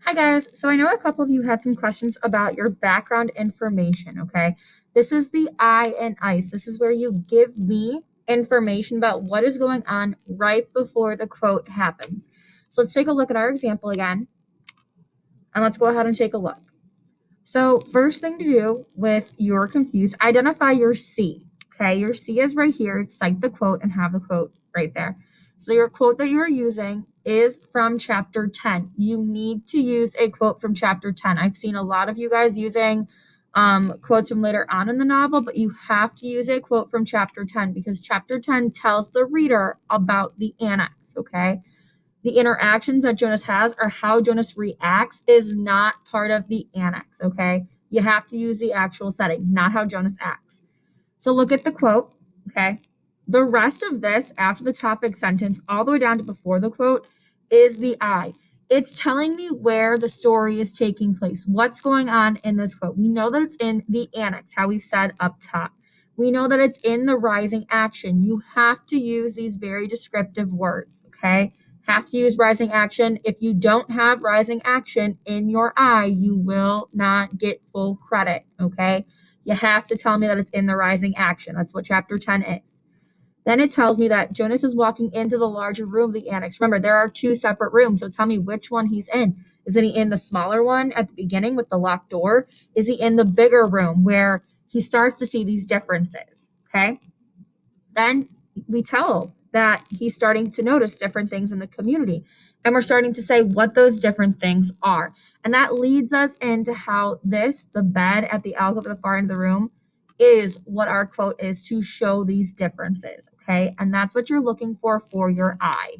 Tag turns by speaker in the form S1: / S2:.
S1: Hi guys, so I know a couple of you had some questions about your background information, okay? This is the I in ICE. This is where you give me information about what is going on right before the quote happens. So let's take a look at our example again, and let's go ahead and take a look. So first thing to do if you're confused, identify your C, okay? Your C is right here. Cite the quote and have the quote right there. So your quote that you're using is from chapter 10. You need to use a quote from chapter 10. I've seen a lot of you guys using quotes from later on in the novel, but you have to use a quote from chapter 10 because chapter 10 tells the reader about the annex, okay? The interactions that Jonas has or how Jonas reacts is not part of the annex, okay? You have to use the actual setting, not how Jonas acts. So look at the quote, okay? The rest of this, after the topic sentence, all the way down to before the quote, is the I. It's telling me where the story is taking place, what's going on in this quote. We know that it's in the annex, how we've said up top. We know that it's in the rising action. You have to use these very descriptive words, okay? Have to use rising action. If you don't have rising action in your I, you will not get full credit, okay? You have to tell me that it's in the rising action. That's what chapter 10 is. Then it tells me that Jonas is walking into the larger room of the annex. Remember, there are two separate rooms, so tell me which one he's in. Is he in the smaller one at the beginning with the locked door? Is he in the bigger room where he starts to see these differences? Okay. Then we tell that he's starting to notice different things in the community. And we're starting to say what those different things are. And that leads us into how the bed at the alcove at the far end of the room, is what our quote is to show these differences. Okay. And that's what you're looking for your I.